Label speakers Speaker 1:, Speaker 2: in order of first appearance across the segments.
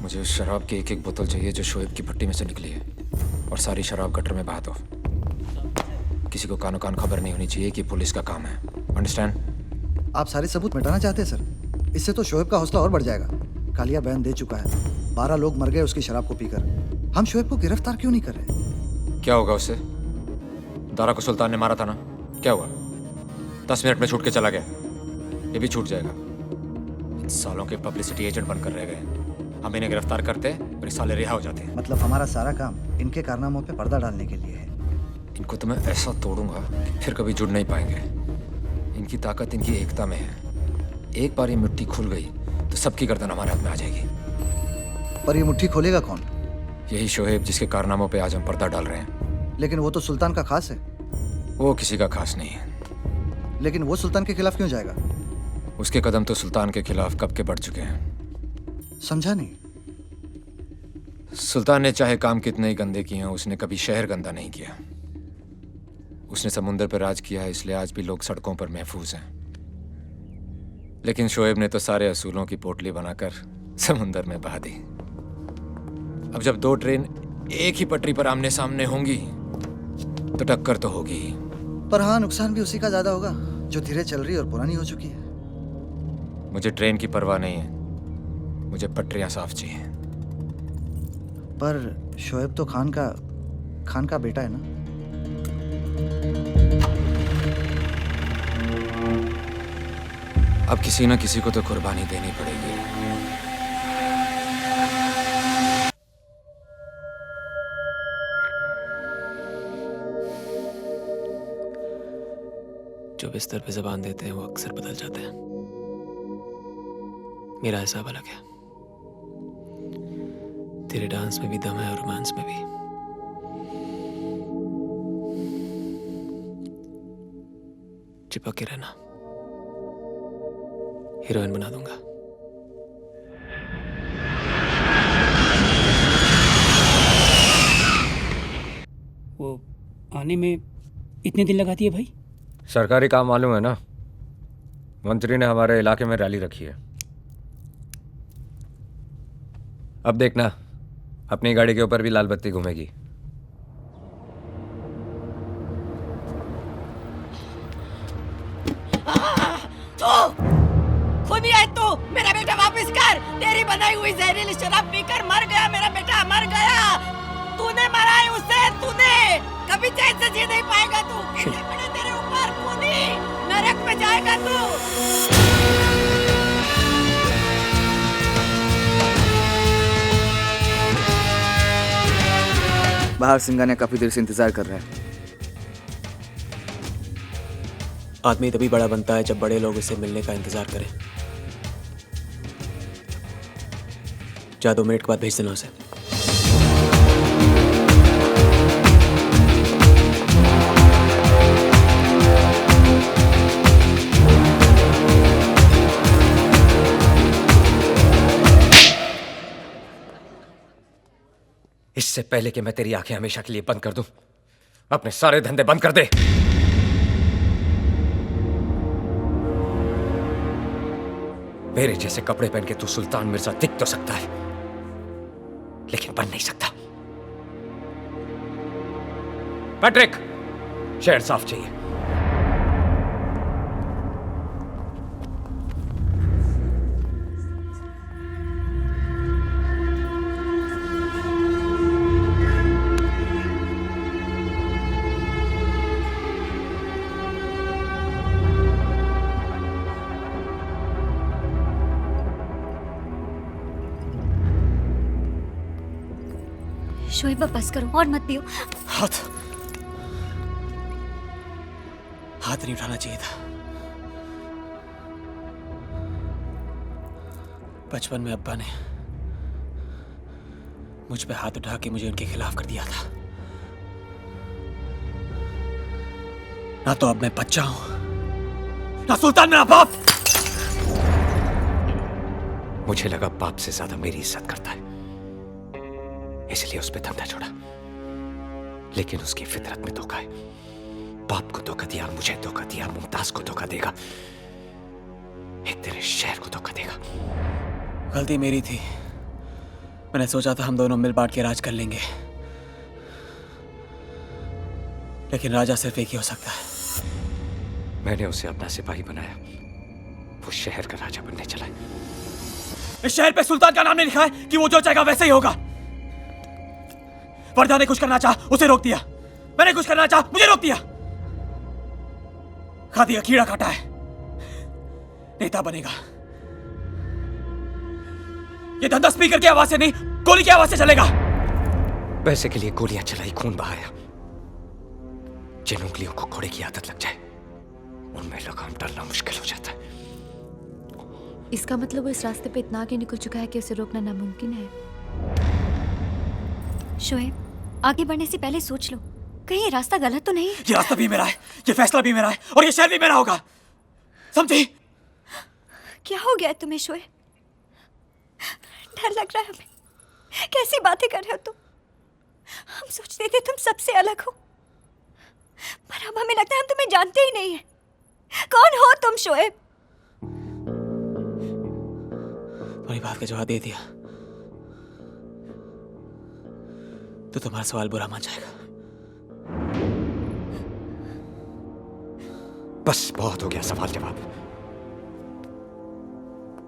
Speaker 1: मुझे उस शराब की एक एक बोतल चाहिए जो शोएब की भट्टी में से निकली है, और सारी शराब गटर में बहा दो। किसी को कानो कान खबर नहीं होनी चाहिए कि पुलिस का काम है। अंडरस्टैंड?
Speaker 2: आप सारे सबूत मिटाना चाहते हैं सर? इससे तो शोएब का हौसला और बढ़ जाएगा। कालिया बयान दे चुका है, 12 लोग मर गए उसकी शराब को पीकर। हम शोएब को गिरफ्तार क्यों नहीं कर रहे?
Speaker 1: क्या होगा उससे? दारा को सुल्तान ने मारा था ना, क्या हुआ? 10 मिनट में छूट के चला गया, ये भी छूट जाएगा। इन सालों के पब्लिसिटी एजेंट बनकर रह गए। हम इन्हें गिरफ्तार करते और ये साले रिहा हो जाते हैं।
Speaker 2: मतलब हमारा सारा काम इनके कारनामों पे पर्दा डालने के लिए है।
Speaker 1: इनको तो मैं ऐसा तोड़ूंगा कि फिर कभी जुड़ नहीं पाएंगे। इनकी ताकत इनकी एकता में है। एक बार ये मिट्टी खुल गई तो सबकी गर्दन हमारे हाथ में आ जाएगी।
Speaker 2: पर ये मुट्ठी खोलेगा कौन?
Speaker 1: यही शोएब जिसके कारनामों पे आज हम पर्दा डाल रहे हैं।
Speaker 2: लेकिन वो तो सुल्तान का खास है।
Speaker 1: वो किसी का खास नहीं है।
Speaker 2: लेकिन वो सुल्तान के खिलाफ क्यों जाएगा?
Speaker 1: उसके कदम तो सुल्तान के खिलाफ कब के बढ़ चुके हैं।
Speaker 2: समझा नहीं।
Speaker 1: सुल्तान ने चाहे काम कितने ही गंदे किए हैं, उसने कभी शहर गंदा नहीं किया। उसने समुंदर पर राज किया है, इसलिए आज भी लोग सड़कों पर महफूज हैं। लेकिन शोएब ने तो सारे असूलों की पोटली बनाकर समुंदर में बहा दी। अब जब दो ट्रेन एक ही पटरी पर आमने सामने होंगी तो टक्कर तो होगी ही।
Speaker 2: पर हाँ, नुकसान भी उसी का ज्यादा होगा जो धीरे चल रही और पुरानी हो चुकी है।
Speaker 1: मुझे ट्रेन की परवाह नहीं है, मुझे पटरियां साफ चाहिए।
Speaker 2: पर शोएब तो खान का बेटा है ना?
Speaker 1: अब किसी ना किसी को तो कुर्बानी देनी पड़ेगी।
Speaker 3: जो बिस्तर पे जबान देते हैं वो अक्सर बदल जाते हैं। मेरा हिसाब अलग है। तेरे डांस में भी दम है और रोमांस में भी। चिपक के रहना, हीरोइन बना दूंगा।
Speaker 4: वो आने में इतने दिन लगाती है भाई?
Speaker 1: सरकारी काम मालूम है ना, मंत्री ने हमारे इलाके में रैली रखी है। अब देखना, अपनी गाड़ी के ऊपर भी लाल बत्ती घूमेगी।
Speaker 5: खुदी है तू, मेरा बेटा वापस कर। तेरी बनाई हुई जहरीली शराब पीकर मर गया मेरा बेटा, मर गया। तूने मारा है उसे, तूने। कभी चैन से जी नहीं पाएगा तू। कीड़े पड़े तेरे ऊपर, खुदी नरक में जाएगा तू।
Speaker 6: बाहर सिंगानिया काफी देर से इंतजार कर रहा है।
Speaker 3: आदमी तभी बड़ा बनता है जब बड़े लोग उससे मिलने का इंतजार करें। जा 2 मिनट के बाद भेज देना उसे।
Speaker 1: इससे पहले कि मैं तेरी आंखें हमेशा के लिए बंद कर दूं, अपने सारे धंधे बंद कर दे। मेरे जैसे कपड़े पहन के तू सुल्तान मिर्जा दिख तो सकता है, लेकिन बन नहीं सकता। पैट्रिक, शहर साफ चाहिए।
Speaker 7: शोएब बस करो और मत पियो।
Speaker 3: हाथ नहीं उठाना चाहिए था। बचपन में अब्बा ने मुझ पे हाथ उठा के मुझे उनके खिलाफ कर दिया था। ना तो अब मैं बच्चा हूं, ना सुल्तान मेरा बाप।
Speaker 1: मुझे लगा बाप से ज्यादा मेरी इज्जत करता है, इसलिए उस पे धंधा छोड़ा। लेकिन उसकी फितरत में धोखा है। बाप को धोखा दिया, मुझे धोखा दिया, मुमताज को धोखा देगा, एक तेरे शहर को धोखा देगा।
Speaker 3: गलती मेरी थी, मैंने सोचा था हम दोनों मिल बांट के राज कर लेंगे, लेकिन राजा सिर्फ एक ही हो सकता है।
Speaker 8: मैंने उसे अपना सिपाही बनाया, वो शहर का राजा बनने चला है।
Speaker 3: इस शहर पे सुल्तान का नाम नहीं लिखा है कि वो जो चाहेगा वैसे ही होगा। वर्दा ने कुछ करना चाहा, उसे रोक दिया। मैंने कुछ करना चाहा, मुझे रोक दिया। खादी का कीड़ा काटा है, नेता बनेगा। ये धंधा स्पीकर की आवाज से नहीं, गोली की आवाज से चलेगा।
Speaker 8: पैसे के लिए गोलियां चलाई, खून बहाया। जिन उंगलियों को घोड़े की आदत लग जाए, उनमें लगाम डालना मुश्किल हो जाता है।
Speaker 9: इसका मतलब वो इस रास्ते पे इतना आगे निकल चुका है कि उसे रोकना नामुमकिन है।
Speaker 7: शोएब, आगे बढ़ने से पहले सोच लो, कहीं ये रास्ता गलत तो नहीं?
Speaker 3: ये रास्ता भी मेरा है, ये फैसला भी मेरा है, और ये शहर भी मेरा होगा, समझी?
Speaker 7: क्या हो गया है तुम्हें शोएब? डर लग रहा है हमें। कैसी बातें कर रहे हो तुम? हम सोचते थे तुम सबसे अलग हो, पर अब हमें लगता है हम तुम्हें जानते ही नहीं है। कौन हो तुम शोएब?
Speaker 3: तुम्हारी बात का जवाब दे दिया तो तुम्हारा सवाल बुरा मान जाएगा।
Speaker 8: बस बहुत हो गया सवाल जवाब।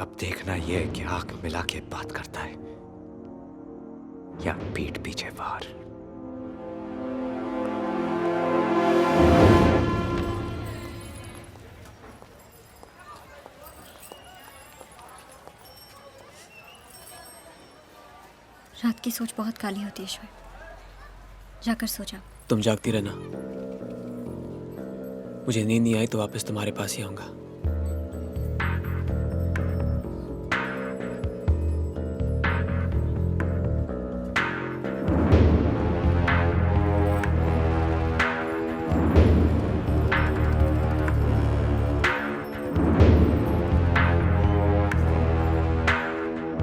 Speaker 8: अब देखना यह है कि आंख मिला के बात करता है या पीठ पीछे वार।
Speaker 7: रात की सोच बहुत काली होती है शोएब, जाकर सो जाओ।
Speaker 3: तुम जागती रहना, मुझे नींद नहीं आई तो वापस तुम्हारे पास ही आऊंगा।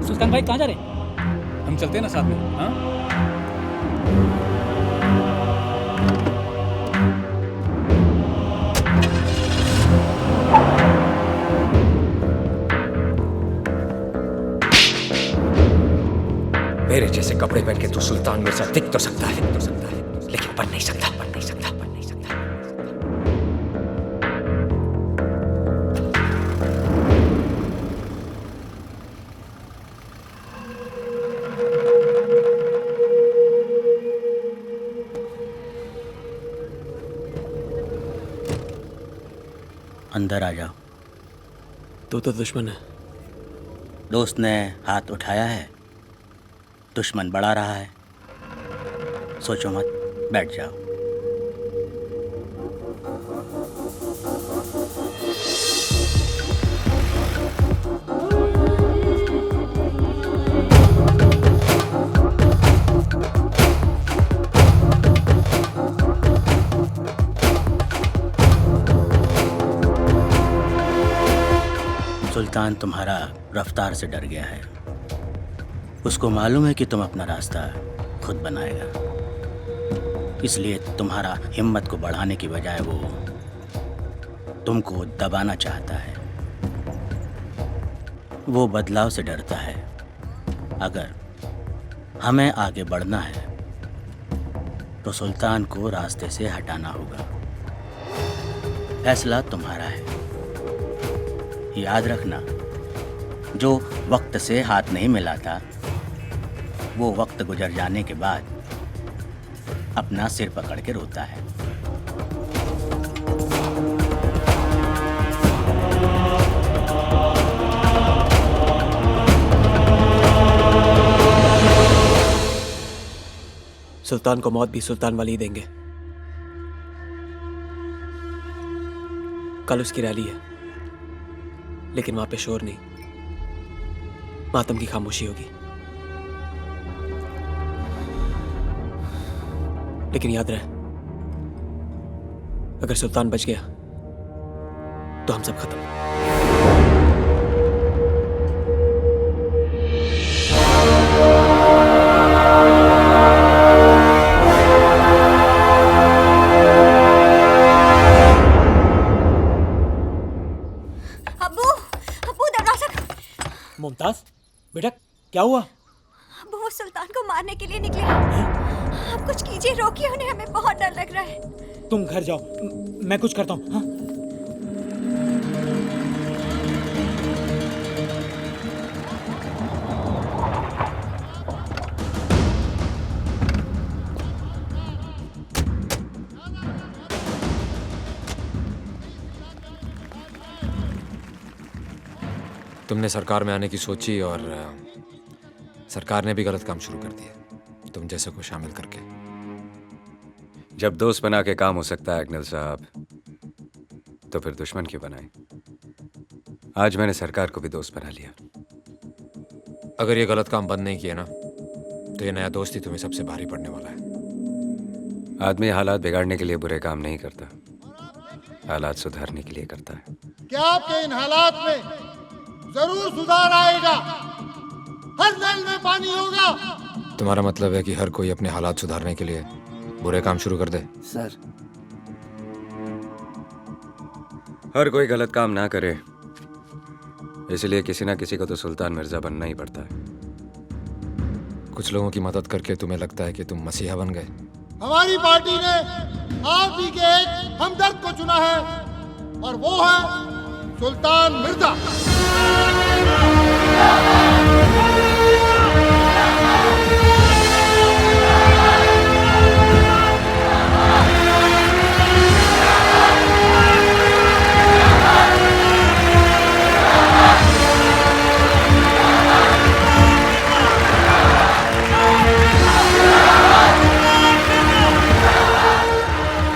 Speaker 4: सुल्तान भाई कहाँ जा रहे हैं?
Speaker 10: हम चलते हैं ना साथ में, हाँ?
Speaker 8: मेरे जैसे कपड़े पहन के तू सुल्तान मिर्जा दिख तो सकता है, लेकिन बन नहीं सकता, बन नहीं सकता, बन नहीं सकता।
Speaker 11: अंदर आ जाओ।
Speaker 3: तू तो दुश्मन है।
Speaker 11: दोस्त ने हाथ उठाया है, दुश्मन बढ़ा रहा है। सोचो मत, बैठ जाओ। सुल्तान तुम्हारा रफ्तार से डर गया है। उसको मालूम है कि तुम अपना रास्ता खुद बनाएगा, इसलिए तुम्हारा हिम्मत को बढ़ाने की बजाय वो तुमको दबाना चाहता है। वो बदलाव से डरता है। अगर हमें आगे बढ़ना है तो सुल्तान को रास्ते से हटाना होगा। फैसला तुम्हारा है। याद रखना, जो वक्त से हाथ नहीं मिलाता वो वक्त गुजर जाने के बाद अपना सिर पकड़ के रोता है।
Speaker 3: सुल्तान को मौत भी सुल्तान वाली ही देंगे। कल उसकी रैली है, लेकिन वहां पे शोर नहीं, मातम की खामोशी होगी। लेकिन याद रहे, अगर सुल्तान बच गया तो हम सब खत्म।
Speaker 7: अब्बू, अब्बू दरवाजा।
Speaker 3: मुमताज बेटा, क्या हुआ?
Speaker 7: अब वो सुल्तान को मारने के लिए निकले हैं। आप कुछ कीजिए, रोकिए उन्हें, हमें बहुत डर लग रहा है।
Speaker 4: तुम घर जाओ, मैं कुछ करता हूँ। हाँ?
Speaker 1: तुमने सरकार में आने की सोची और सरकार ने भी गलत काम शुरू कर दिया तुम जैसे को शामिल करके।
Speaker 8: जब दोस्त बना के काम हो सकता है अग्निल साहब, तो फिर दुश्मन क्यों बनाए? आज मैंने सरकार को भी दोस्त बना लिया।
Speaker 1: अगर ये गलत काम बंद नहीं किया ना, तो ये नया दोस्त ही तुम्हें सबसे भारी पड़ने वाला है।
Speaker 8: आदमी हालात बिगाड़ने के लिए बुरे काम नहीं करता, हालात सुधारने के लिए करता है।
Speaker 12: क्या आपके इन हालात में जरूर सुधार आएगा? हर नल में पानी होगा।
Speaker 1: तुम्हारा मतलब है कि हर कोई अपने हालात सुधारने के लिए बुरे काम शुरू कर दे?
Speaker 6: सर,
Speaker 8: हर कोई गलत काम ना करे, इसलिए किसी ना किसी को तो सुल्तान मिर्जा बनना ही पड़ता है।
Speaker 1: कुछ लोगों की मदद करके तुम्हें लगता है कि तुम मसीहा बन गए?
Speaker 12: हमारी पार्टी ने आप ही के एक हमदर्द को चुना है, और वो है सुल्तान मिर्जा।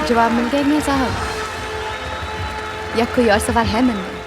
Speaker 9: जवाब मिल गया इग्निल साहब, या कोई और सवाल है मन में?